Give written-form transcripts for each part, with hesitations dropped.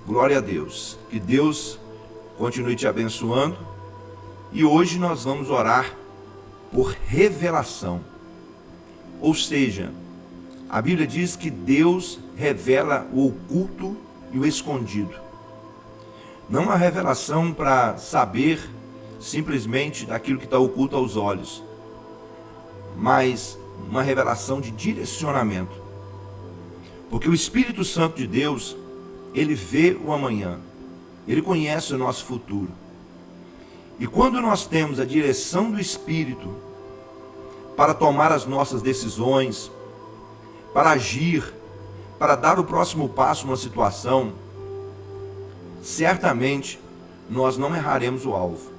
Glória a Deus. Que Deus continue te abençoando. E hoje nós vamos orar por revelação. Ou seja, a Bíblia diz que Deus revela o oculto e o escondido. Não uma revelação para saber simplesmente daquilo que está oculto aos olhos, mas uma revelação de direcionamento. Porque o Espírito Santo de Deus, ele vê o amanhã, ele conhece o nosso futuro. E quando nós temos a direção do Espírito para tomar as nossas decisões, para agir, para dar o próximo passo numa situação, certamente nós não erraremos o alvo.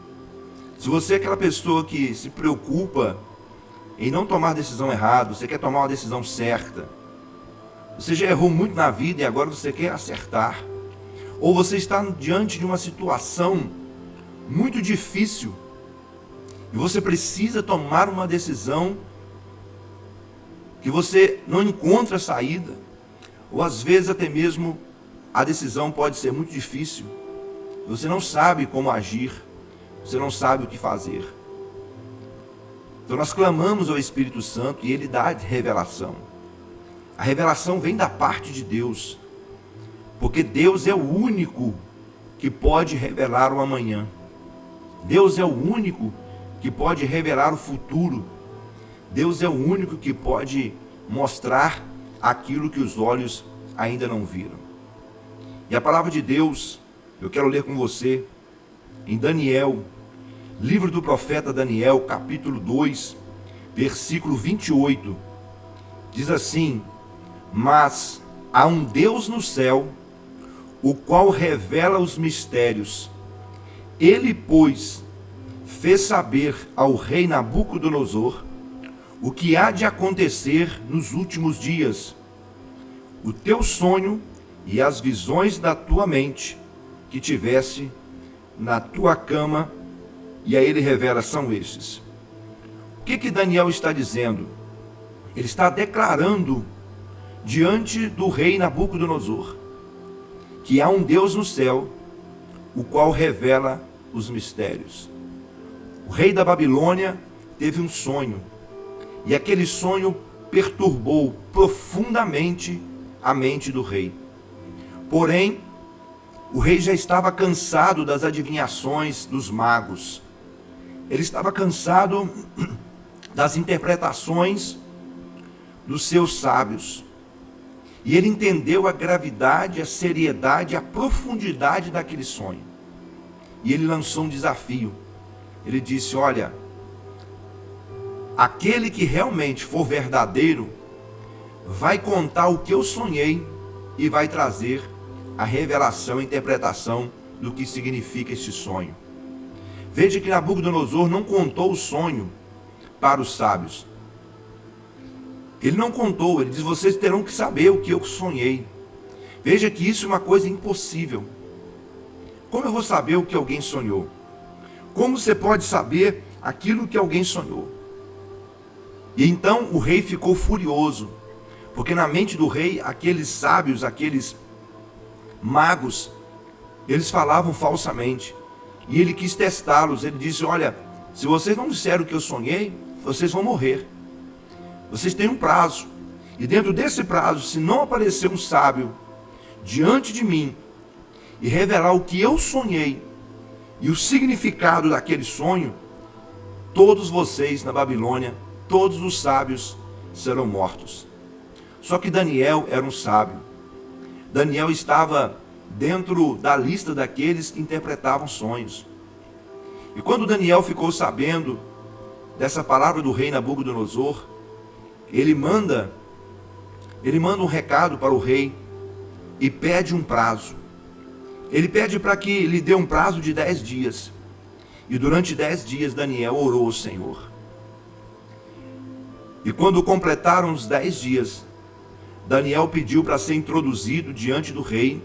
Se você é aquela pessoa que se preocupa em não tomar decisão errada, você quer tomar uma decisão certa, você já errou muito na vida e agora você quer acertar, ou você está diante de uma situação muito difícil e você precisa tomar uma decisão que você não encontra saída, ou às vezes até mesmo a decisão pode ser muito difícil, você não sabe como agir, você não sabe o que fazer. Então nós clamamos ao Espírito Santo e Ele dá revelação. A revelação vem da parte de Deus, porque Deus é o único que pode revelar o amanhã. Deus é o único que pode revelar o futuro. Deus é o único que pode mostrar aquilo que os olhos ainda não viram. E a palavra de Deus, eu quero ler com você em Daniel, livro do profeta Daniel, capítulo 2, versículo 28. Diz assim: mas há um Deus no céu, o qual revela os mistérios. Ele, pois, fez saber ao rei Nabucodonosor o que há de acontecer nos últimos dias. O teu sonho e as visões da tua mente que tivesse na tua cama, e aí ele revela, são estes. O que Daniel está dizendo? Ele está declarando diante do rei Nabucodonosor que há um Deus no céu, o qual revela os mistérios. O rei da Babilônia teve um sonho, e aquele sonho perturbou profundamente a mente do rei. Porém, o rei já estava cansado das adivinhações dos magos. Ele estava cansado das interpretações dos seus sábios. E ele entendeu a gravidade, a seriedade, a profundidade daquele sonho. E ele lançou um desafio. Ele disse: olha, aquele que realmente for verdadeiro vai contar o que eu sonhei e vai trazer a revelação e interpretação do que significa esse sonho. Veja que Nabucodonosor não contou o sonho para os sábios. Ele não contou, ele diz: vocês terão que saber o que eu sonhei. Veja que isso é uma coisa impossível. Como eu vou saber o que alguém sonhou? Como você pode saber aquilo que alguém sonhou? E então o rei ficou furioso, porque na mente do rei, aqueles sábios, aqueles magos, eles falavam falsamente. E ele quis testá-los. Ele disse: olha, se vocês não disseram o que eu sonhei, vocês vão morrer. Vocês têm um prazo. E dentro desse prazo, se não aparecer um sábio diante de mim e revelar o que eu sonhei e o significado daquele sonho, todos vocês na Babilônia, todos os sábios serão mortos. Só que Daniel era um sábio. Daniel estava dentro da lista daqueles que interpretavam sonhos. E quando Daniel ficou sabendo dessa palavra do rei Nabucodonosor, ele manda um recado para o rei e pede um prazo. Ele pede para que lhe dê um prazo de 10 dias. E durante 10 dias Daniel orou ao Senhor. E quando completaram os 10 dias, Daniel pediu para ser introduzido diante do rei,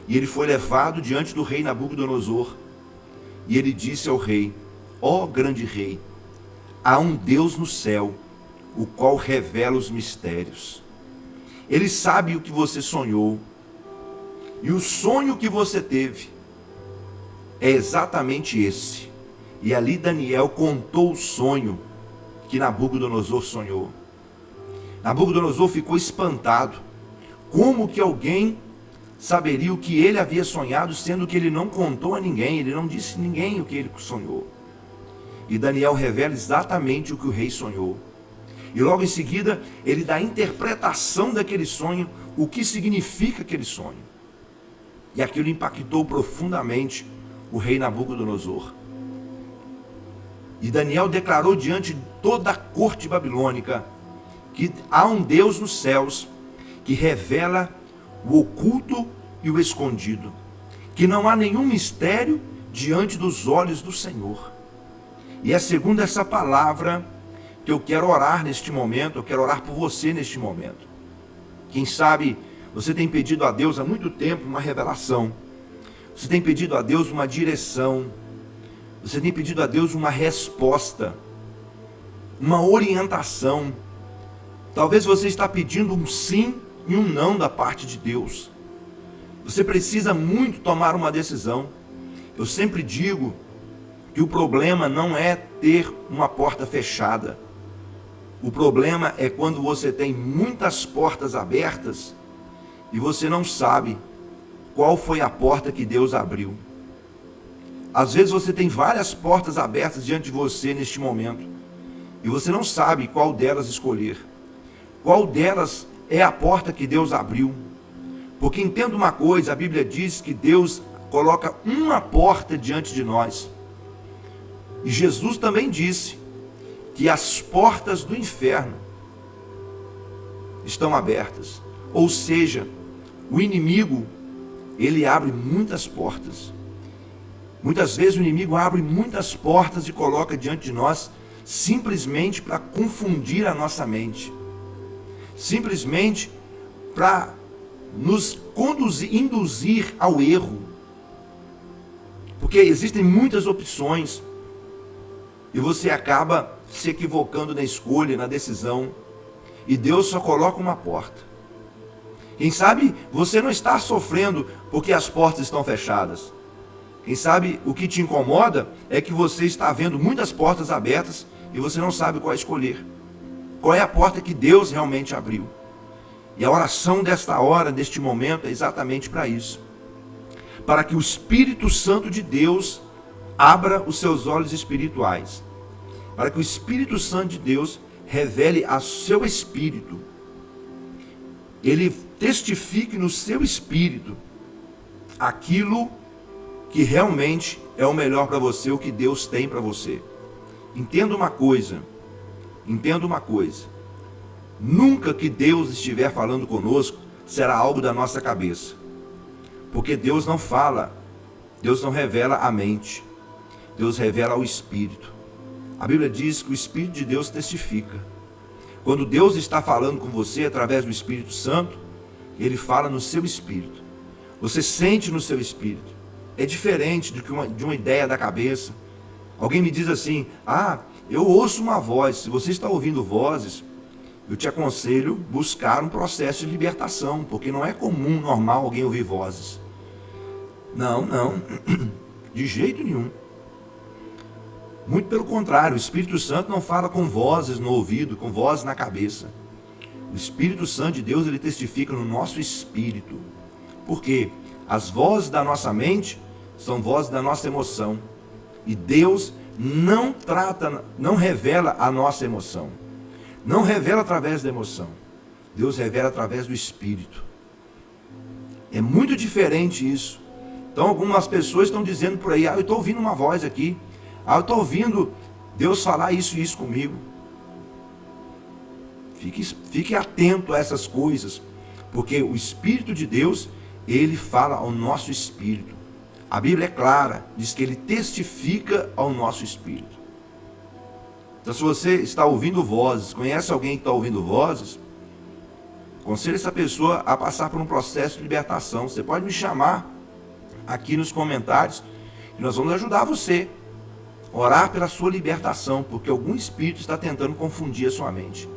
e ele foi levado diante do rei Nabucodonosor. E ele disse ao rei: ó grande rei, há um Deus no céu, o qual revela os mistérios. Ele sabe o que você sonhou. E o sonho que você teve é exatamente esse. E ali Daniel contou o sonho que Nabucodonosor sonhou. Nabucodonosor ficou espantado. Como que alguém saberia o que ele havia sonhado, sendo que ele não contou a ninguém, ele não disse a ninguém o que ele sonhou. E Daniel revela exatamente o que o rei sonhou. E logo em seguida, ele dá a interpretação daquele sonho, o que significa aquele sonho. E aquilo impactou profundamente o rei Nabucodonosor. E Daniel declarou diante de toda a corte babilônica que há um Deus nos céus que revela o oculto e o escondido, que não há nenhum mistério diante dos olhos do Senhor. E é segundo essa palavra que eu quero orar neste momento, eu quero orar por você neste momento. Quem sabe você tem pedido a Deus há muito tempo uma revelação, você tem pedido a Deus uma direção, você tem pedido a Deus uma resposta, uma orientação. Talvez você está pedindo um sim e um não da parte de Deus. Você precisa muito tomar uma decisão. Eu sempre digo que o problema não é ter uma porta fechada. O problema é quando você tem muitas portas abertas e você não sabe qual foi a porta que Deus abriu. Às vezes você tem várias portas abertas diante de você neste momento e você não sabe qual delas escolher. Qual delas é a porta que Deus abriu? Porque entenda uma coisa, a Bíblia diz que Deus coloca uma porta diante de nós. E Jesus também disse que as portas do inferno estão abertas. Ou seja, o inimigo, ele abre muitas portas. Muitas vezes o inimigo abre muitas portas e coloca diante de nós simplesmente para confundir a nossa mente. Simplesmente para nos induzir ao erro. Porque existem muitas opções e você acaba se equivocando na escolha, na decisão, e Deus só coloca uma porta. Quem sabe você não está sofrendo porque as portas estão fechadas. Quem sabe o que te incomoda é que você está vendo muitas portas abertas e você não sabe qual escolher. Qual é a porta que Deus realmente abriu? E a oração desta hora, deste momento, é exatamente para isso. Para que o Espírito Santo de Deus abra os seus olhos espirituais. Para que o Espírito Santo de Deus revele ao seu espírito. Ele testifique no seu espírito aquilo que realmente é o melhor para você, o que Deus tem para você. Entenda uma coisa. Nunca que Deus estiver falando conosco, será algo da nossa cabeça. Porque Deus não fala, Deus não revela a mente, Deus revela o Espírito. A Bíblia diz que o Espírito de Deus testifica. Quando Deus está falando com você através do Espírito Santo, Ele fala no seu espírito. Você sente no seu espírito. É diferente do que de uma ideia da cabeça. Alguém me diz assim, eu ouço uma voz. Se você está ouvindo vozes, eu te aconselho buscar um processo de libertação, porque não é comum, normal, alguém ouvir vozes. Não, de jeito nenhum. Muito pelo contrário, o Espírito Santo não fala com vozes no ouvido, com vozes na cabeça. O Espírito Santo de Deus, ele testifica no nosso espírito. Por quê? As vozes da nossa mente são vozes da nossa emoção. E Deus não revela a nossa emoção. Não revela através da emoção. Deus revela através do Espírito. É muito diferente isso. Então algumas pessoas estão dizendo por aí, eu estou ouvindo uma voz aqui. Eu estou ouvindo Deus falar isso e isso comigo. Fique atento a essas coisas. Porque o Espírito de Deus, ele fala ao nosso espírito. A Bíblia é clara, diz que ele testifica ao nosso espírito. Então se você está ouvindo vozes, conhece alguém que está ouvindo vozes, aconselho essa pessoa a passar por um processo de libertação. Você pode me chamar aqui nos comentários e nós vamos ajudar você. Orar pela sua libertação, porque algum espírito está tentando confundir a sua mente.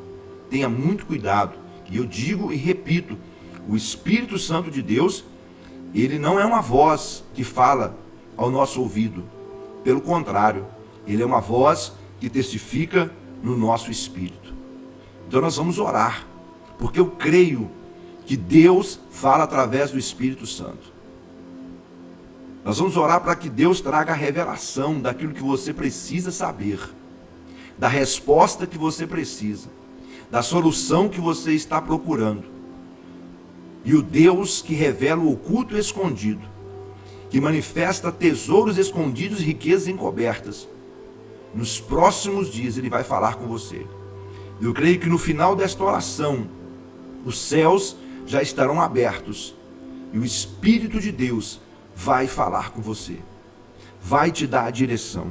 Tenha muito cuidado. E eu digo e repito, o Espírito Santo de Deus, Ele não é uma voz que fala ao nosso ouvido. Pelo contrário, ele é uma voz que testifica no nosso espírito. Então nós vamos orar, porque eu creio que Deus fala através do Espírito Santo. Nós vamos orar para que Deus traga a revelação daquilo que você precisa saber, da resposta que você precisa, da solução que você está procurando. E o Deus que revela o oculto e escondido, que manifesta tesouros escondidos e riquezas encobertas, nos próximos dias ele vai falar com você. Eu creio que no final desta oração, os céus já estarão abertos e o Espírito de Deus vai falar com você, vai te dar a direção.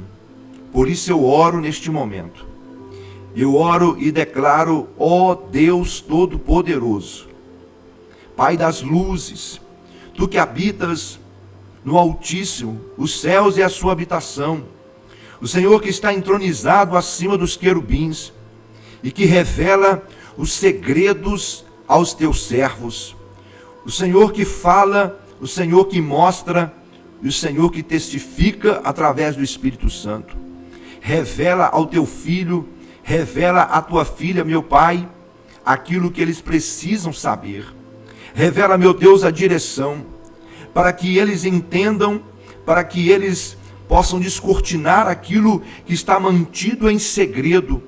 Por isso eu oro neste momento. Eu oro e declaro: ó Deus Todo-Poderoso, Pai das luzes, Tu que habitas no Altíssimo, os céus e a sua habitação, o Senhor que está entronizado acima dos querubins e que revela os segredos aos Teus servos, o Senhor que fala, o Senhor que mostra e o Senhor que testifica através do Espírito Santo. Revela ao Teu filho, revela à Tua filha, meu Pai, aquilo que eles precisam saber. Revela, meu Deus, a direção, para que eles entendam, para que eles possam descortinar aquilo que está mantido em segredo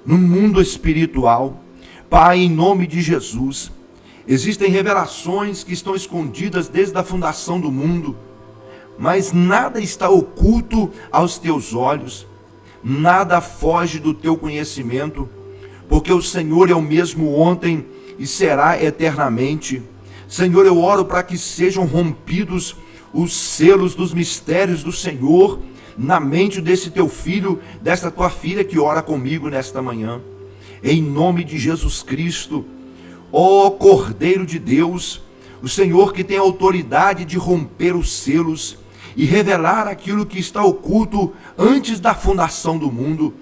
no mundo espiritual. Pai, em nome de Jesus, existem revelações que estão escondidas desde a fundação do mundo, mas nada está oculto aos Teus olhos, nada foge do Teu conhecimento, porque o Senhor é o mesmo ontem e será eternamente. Senhor, eu oro para que sejam rompidos os selos dos mistérios do Senhor na mente desse Teu filho, desta Tua filha que ora comigo nesta manhã. Em nome de Jesus Cristo, ó Cordeiro de Deus, o Senhor que tem autoridade de romper os selos e revelar aquilo que está oculto antes da fundação do mundo.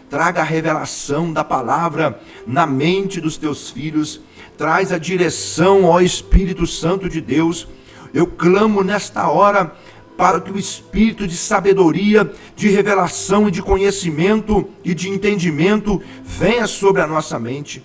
Traga a revelação da palavra na mente dos Teus filhos. Traz a direção, ó Espírito Santo de Deus. Eu clamo nesta hora para que o Espírito de sabedoria, de revelação e de conhecimento e de entendimento venha sobre a nossa mente.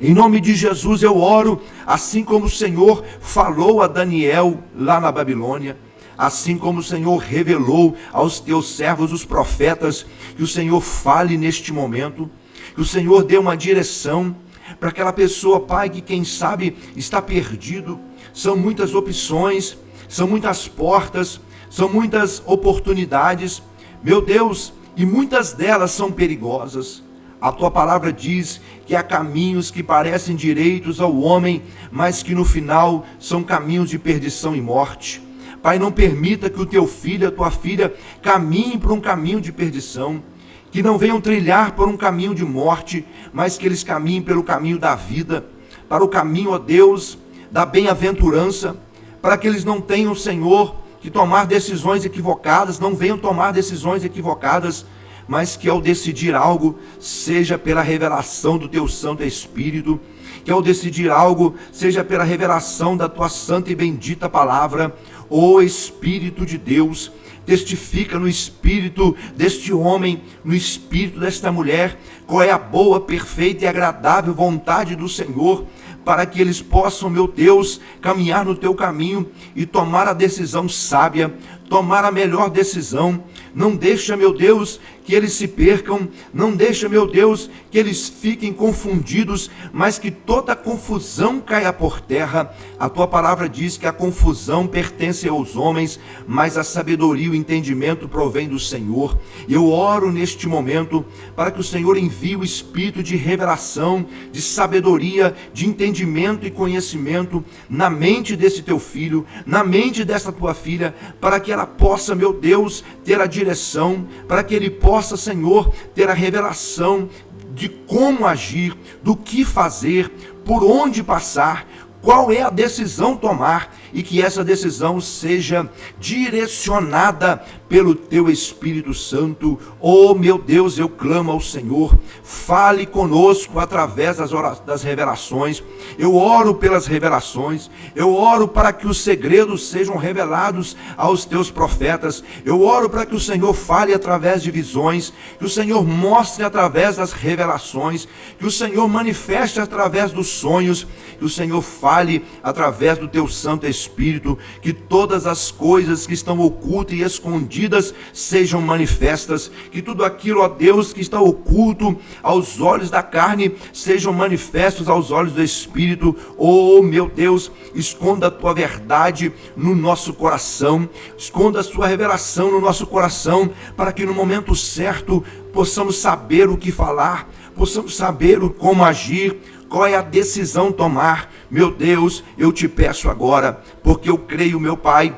Em nome de Jesus eu oro, assim como o Senhor falou a Daniel lá na Babilônia, assim como o Senhor revelou aos Teus servos, os profetas, que o Senhor fale neste momento, que o Senhor dê uma direção para aquela pessoa, Pai, que quem sabe está perdido. São muitas opções, são muitas portas, são muitas oportunidades, meu Deus, e muitas delas são perigosas. A Tua palavra diz que há caminhos que parecem direitos ao homem, mas que no final são caminhos de perdição e morte. Pai, não permita que o Teu filho, a Tua filha, caminhem por um caminho de perdição, que não venham trilhar por um caminho de morte, mas que eles caminhem pelo caminho da vida, para o caminho, ó Deus, da bem-aventurança, para que eles não tenham, Senhor, que tomar decisões equivocadas, não venham tomar decisões equivocadas, mas que ao decidir algo, seja pela revelação do Teu Santo Espírito, que ao decidir algo, seja pela revelação da Tua santa e bendita palavra. Ó Espírito de Deus, testifica no espírito deste homem, no espírito desta mulher, qual é a boa, perfeita e agradável vontade do Senhor, para que eles possam, meu Deus, caminhar no Teu caminho e tomar a decisão sábia, tomar a melhor decisão. Não deixa, meu Deus, que eles se percam, não deixa, meu Deus, que eles fiquem confundidos, mas que toda confusão caia por terra. A Tua palavra diz que a confusão pertence aos homens, mas a sabedoria e o entendimento provém do Senhor. E eu oro neste momento para que o Senhor envie o espírito de revelação, de sabedoria, de entendimento e conhecimento na mente desse Teu filho, na mente desta Tua filha, para que ela possa, meu Deus, ter a direção, para que ele possa, Senhor, ter a revelação de como agir, do que fazer, por onde passar, qual é a decisão tomar, e que essa decisão seja direcionada pelo teu Espírito Santo. Oh meu Deus, eu clamo ao Senhor, fale conosco através das revelações. Eu oro pelas revelações, eu oro para que os segredos sejam revelados aos teus profetas. Eu oro para que o Senhor fale através de visões, que o Senhor mostre através das revelações, que o Senhor manifeste através dos sonhos, que o Senhor fale através do teu Santo Espírito, que todas as coisas que estão ocultas e escondidas sejam manifestas, que tudo aquilo, ó Deus, que está oculto aos olhos da carne, sejam manifestos aos olhos do Espírito. Oh meu Deus, esconda a tua verdade no nosso coração, esconda a sua revelação no nosso coração, para que no momento certo possamos saber o que falar, possamos saber como agir, qual é a decisão tomar. Meu Deus, eu te peço agora, porque eu creio, meu Pai,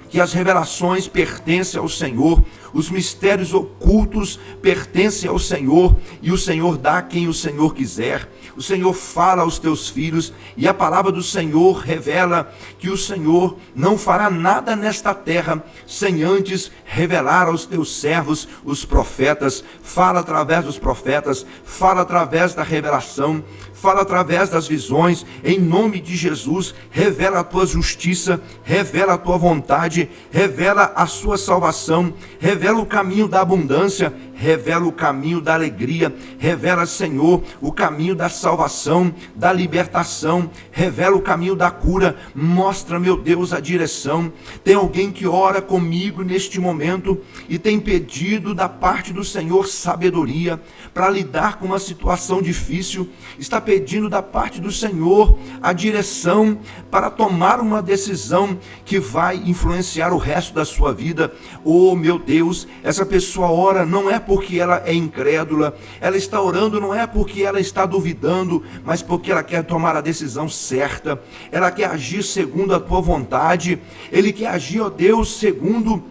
que as revelações pertencem ao Senhor, os mistérios ocultos pertencem ao Senhor, e o Senhor dá a quem o Senhor quiser. O Senhor fala aos teus filhos, e a palavra do Senhor revela que o Senhor não fará nada nesta terra sem antes revelar aos teus servos, os profetas. Fala através dos profetas, fala através da revelação, fala através das visões, em nome de Jesus. Revela a tua justiça, revela a tua vontade, revela a sua salvação, revela o caminho da abundância, revela o caminho da alegria, revela, Senhor, o caminho da salvação, da libertação, revela o caminho da cura. Mostra, meu Deus, a direção. Tem alguém que ora comigo neste momento e tem pedido da parte do Senhor sabedoria para lidar com uma situação difícil, está pedindo da parte do Senhor a direção para tomar uma decisão que vai influenciar o resto da sua vida. Oh meu Deus, essa pessoa ora não é porque ela é incrédula, ela está orando não é porque ela está duvidando, mas porque ela quer tomar a decisão certa, ela quer agir segundo a tua vontade, ele quer agir, ó Deus, segundo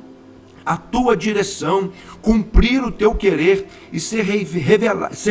a tua direção, cumprir o teu querer e ser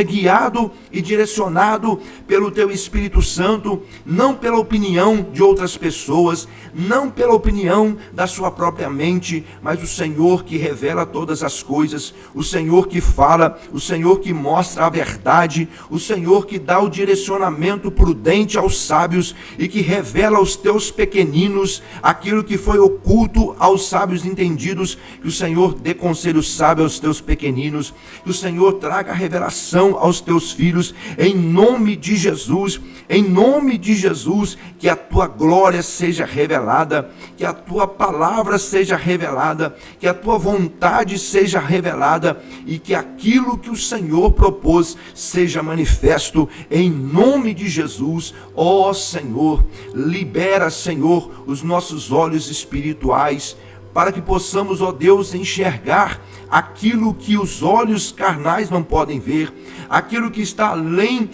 guiado e direcionado pelo teu Espírito Santo, não pela opinião de outras pessoas, não pela opinião da sua própria mente, mas o Senhor que revela todas as coisas, o Senhor que fala, o Senhor que mostra a verdade, o Senhor que dá o direcionamento prudente aos sábios e que revela aos teus pequeninos aquilo que foi oculto aos sábios entendidos. Que o Senhor dê conselho sábio aos teus pequeninos, que o Senhor traga revelação aos teus filhos, em nome de Jesus, em nome de Jesus, que a tua glória seja revelada, que a tua palavra seja revelada, que a tua vontade seja revelada e que aquilo que o Senhor propôs seja manifesto, em nome de Jesus. Ó Senhor, libera, Senhor, os nossos olhos espirituais, para que possamos, ó Deus, enxergar aquilo que os olhos carnais não podem ver, aquilo que está além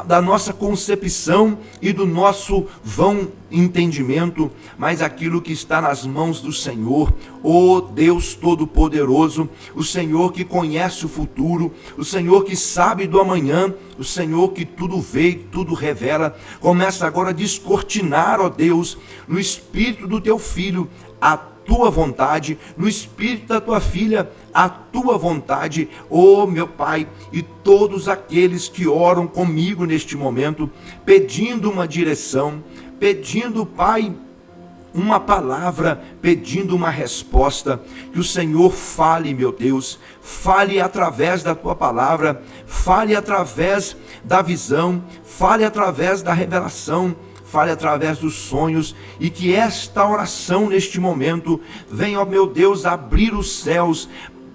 da nossa concepção e do nosso vão entendimento, mas aquilo que está nas mãos do Senhor. Ó Deus Todo-Poderoso, o Senhor que conhece o futuro, o Senhor que sabe do amanhã, o Senhor que tudo vê, tudo revela. Começa agora a descortinar, ó Deus, no espírito do teu filho, a tua vontade, no espírito da tua filha, a tua vontade. Oh meu Pai, e todos aqueles que oram comigo neste momento, pedindo uma direção, pedindo, Pai, uma palavra, pedindo uma resposta, que o Senhor fale, meu Deus, fale através da tua palavra, fale através da visão, fale através da revelação, fale através dos sonhos, e que esta oração neste momento venha, ó meu Deus, abrir os céus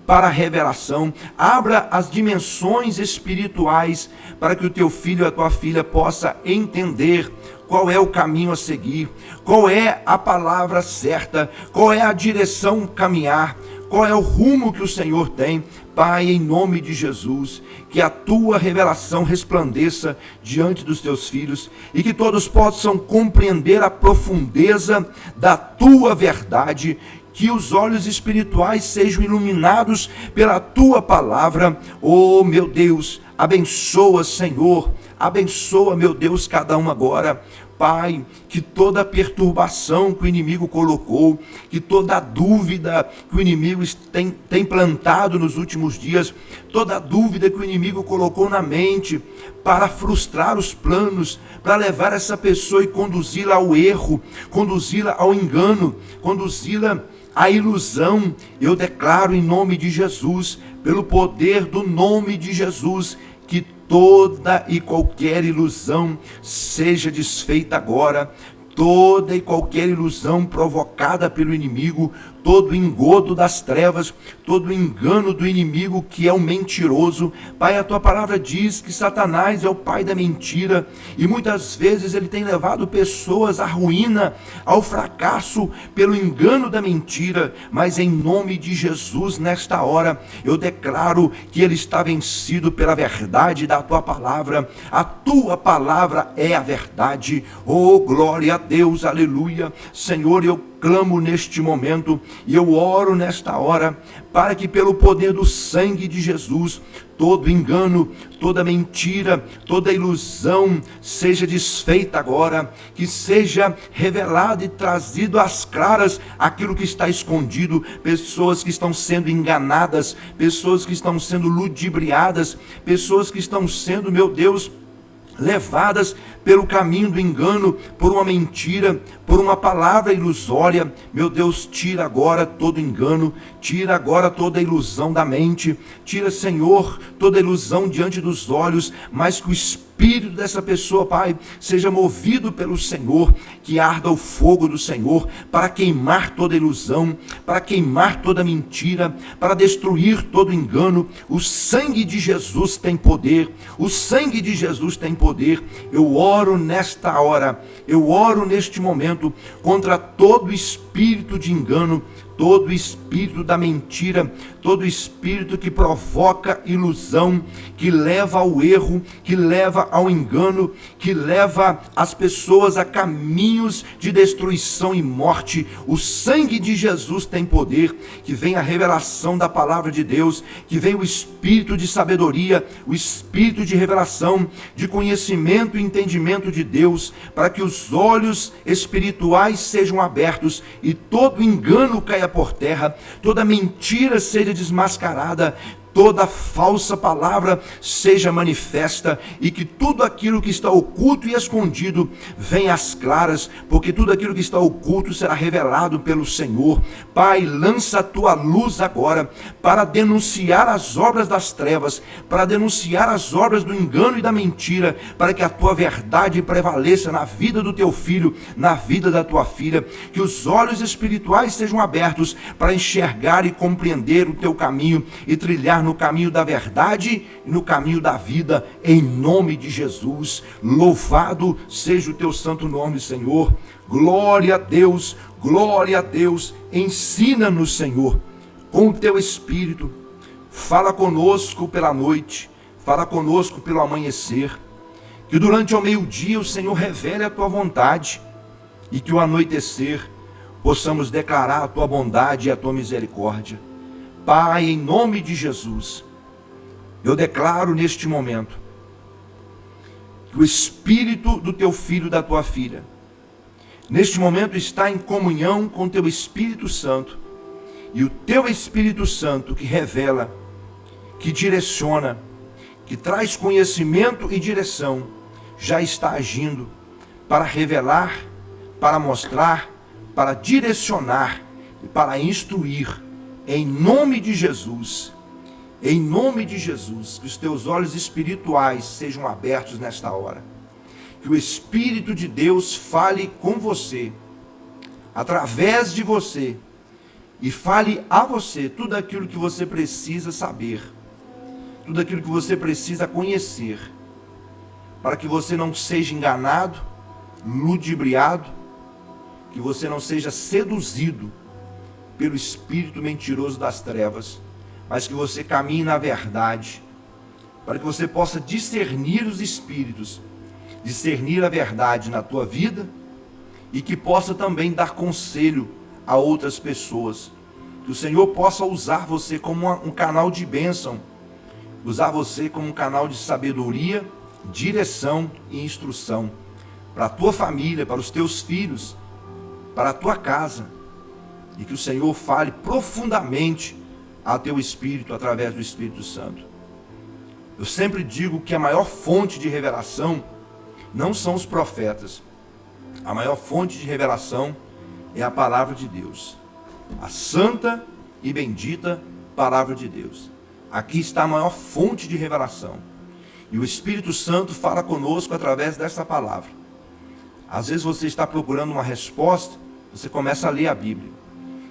para a revelação, abra as dimensões espirituais, para que o teu filho e a tua filha possa entender qual é o caminho a seguir, qual é a palavra certa, qual é a direção caminhar, qual é o rumo que o Senhor tem. Pai, em nome de Jesus, que a tua revelação resplandeça diante dos teus filhos e que todos possam compreender a profundeza da tua verdade, que os olhos espirituais sejam iluminados pela tua palavra. Oh meu Deus, abençoa, Senhor, abençoa, meu Deus, cada um agora. Pai, que toda perturbação que o inimigo colocou, que toda dúvida que o inimigo tem plantado nos últimos dias, toda dúvida que o inimigo colocou na mente para frustrar os planos, para levar essa pessoa e conduzi-la ao erro, conduzi-la ao engano, conduzi-la à ilusão, eu declaro em nome de Jesus, pelo poder do nome de Jesus, que toda e qualquer ilusão seja desfeita agora, toda e qualquer ilusão provocada pelo inimigo, todo engodo das trevas, todo engano do inimigo que é um mentiroso. Pai, a tua palavra diz que Satanás é o pai da mentira e muitas vezes ele tem levado pessoas à ruína, ao fracasso pelo engano da mentira, mas em nome de Jesus, nesta hora, eu declaro que ele está vencido pela verdade da tua palavra. A tua palavra é a verdade. Oh, glória a Deus, aleluia. Senhor, eu clamo neste momento e eu oro nesta hora para que pelo poder do sangue de Jesus todo engano, toda mentira, toda ilusão seja desfeita agora, que seja revelado e trazido às claras aquilo que está escondido, pessoas que estão sendo enganadas, pessoas que estão sendo ludibriadas, pessoas que estão sendo, meu Deus, levadas pelo caminho do engano, por uma mentira, por uma palavra ilusória. Meu Deus, tira agora todo engano, tira agora toda ilusão da mente, tira, Senhor, toda ilusão diante dos olhos, mas que o espírito dessa pessoa, Pai, seja movido pelo Senhor, que arda o fogo do Senhor para queimar toda ilusão, para queimar toda mentira, para destruir todo engano. O sangue de Jesus tem poder, o sangue de Jesus tem poder. Eu oro nesta hora, eu oro neste momento contra todo espírito de engano, todo espírito da mentira, todo espírito que provoca ilusão, que leva ao erro, que leva ao engano, que leva as pessoas a caminhos de destruição e morte. O sangue de Jesus tem poder. Que venha a revelação da palavra de Deus, que venha o espírito de sabedoria, o espírito de revelação, de conhecimento e entendimento de Deus, para que os olhos espirituais sejam abertos e todo engano caia por terra, toda mentira seja desmascarada, toda falsa palavra seja manifesta e que tudo aquilo que está oculto e escondido venha às claras, porque tudo aquilo que está oculto será revelado pelo Senhor. Pai, lança a tua luz agora para denunciar as obras das trevas, para denunciar as obras do engano e da mentira, para que a tua verdade prevaleça na vida do teu filho, na vida da tua filha, que os olhos espirituais sejam abertos para enxergar e compreender o teu caminho e trilhar no caminho da verdade e no caminho da vida, em nome de Jesus. Louvado seja o teu santo nome, Senhor. Glória a Deus, glória a Deus. Ensina-nos, Senhor, com o teu Espírito. Fala conosco pela noite, fala conosco pelo amanhecer. Que durante o meio-dia o Senhor revele a tua vontade e que o anoitecer possamos declarar a tua bondade e a tua misericórdia. Pai, em nome de Jesus, eu declaro neste momento que o Espírito do teu filho e da tua filha, neste momento está em comunhão com o teu Espírito Santo, e o teu Espírito Santo que revela, que direciona, que traz conhecimento e direção, já está agindo para revelar, para mostrar, para direcionar e para instruir. Em nome de Jesus, em nome de Jesus, que os teus olhos espirituais sejam abertos nesta hora. Que o Espírito de Deus fale com você, através de você, e fale a você tudo aquilo que você precisa saber, tudo aquilo que você precisa conhecer, para que você não seja enganado, ludibriado, que você não seja seduzido pelo espírito mentiroso das trevas, mas que você caminhe na verdade, para que você possa discernir os espíritos, discernir a verdade na tua vida e que possa também dar conselho a outras pessoas, que o Senhor possa usar você como um canal de bênção, usar você como um canal de sabedoria, direção e instrução. para a tua família, para os teus filhos, para a tua casa. E que o Senhor fale profundamente ao teu espírito através do Espírito Santo. Eu sempre digo que a maior fonte de revelação não são os profetas. A maior fonte de revelação é a palavra de Deus. A santa e bendita palavra de Deus. Aqui está a maior fonte de revelação. E o Espírito Santo fala conosco através dessa palavra. Às vezes você está procurando uma resposta, você começa a ler a Bíblia.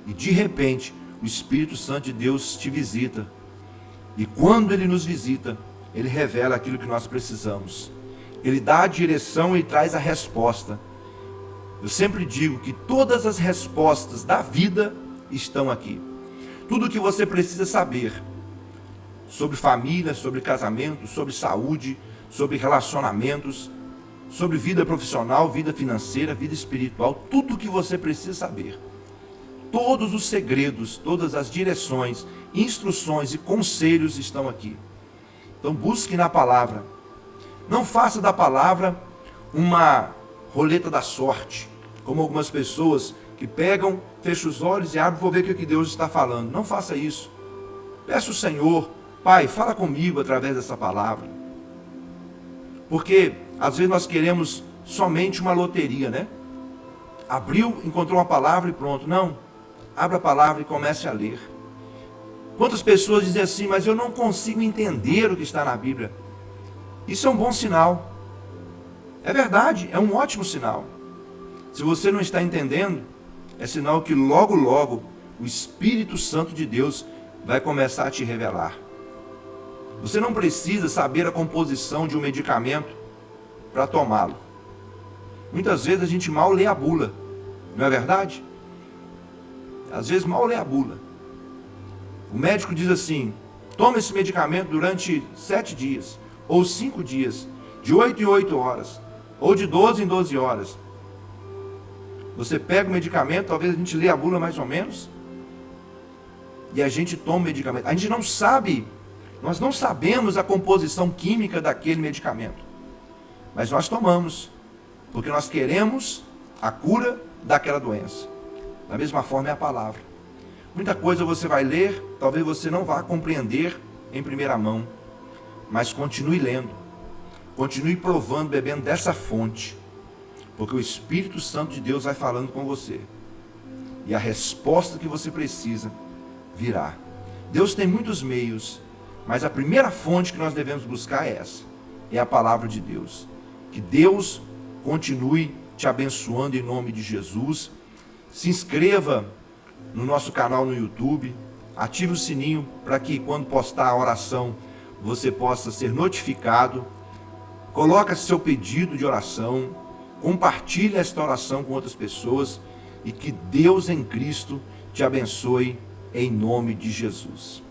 E de repente, o Espírito Santo de Deus te visita. E quando Ele nos visita, Ele revela aquilo que nós precisamos. Ele dá a direção e traz a resposta. Eu sempre digo que todas as respostas da vida estão aqui. Tudo o que você precisa saber sobre família, sobre casamento, sobre saúde, sobre relacionamentos, sobre vida profissional, vida financeira, vida espiritual, tudo o que você precisa saber. Todos os segredos, todas as direções, instruções e conselhos estão aqui. Então busque na palavra. Não faça da palavra uma roleta da sorte, como algumas pessoas que pegam, fecham os olhos e abrem, vou ver o que Deus está falando. Não faça isso. Peça ao Senhor, Pai, fala comigo através dessa palavra. Porque às vezes nós queremos somente uma loteria, né? Abriu, encontrou uma palavra e pronto. Não. Abra a palavra e comece a ler. Quantas pessoas dizem assim, mas eu não consigo entender o que está na Bíblia. Isso é um bom sinal. É verdade, é um ótimo sinal. Se você não está entendendo, é sinal que logo, logo, o Espírito Santo de Deus vai começar a te revelar. Você não precisa saber a composição de um medicamento para tomá-lo. Muitas vezes a gente mal lê a bula, não é verdade? Às vezes mal lê a bula. O médico diz assim, toma esse medicamento durante 7 dias, ou 5 dias, de 8 em 8 horas, ou de 12 em 12 horas. Você pega o medicamento, talvez a gente lê a bula mais ou menos, e a gente toma o medicamento. A gente não sabe, nós não sabemos a composição química daquele medicamento, mas nós tomamos, porque nós queremos a cura daquela doença. Da mesma forma é a palavra. Muita coisa você vai ler, talvez você não vá compreender em primeira mão, mas continue lendo, continue provando, bebendo dessa fonte, porque o Espírito Santo de Deus vai falando com você, e a resposta que você precisa virá. Deus tem muitos meios, mas a primeira fonte que nós devemos buscar é essa, é a palavra de Deus. Que Deus continue te abençoando em nome de Jesus. Se inscreva no nosso canal no YouTube, ative o sininho para que quando postar a oração você possa ser notificado. Coloque seu pedido de oração, compartilhe esta oração com outras pessoas e que Deus em Cristo te abençoe em nome de Jesus.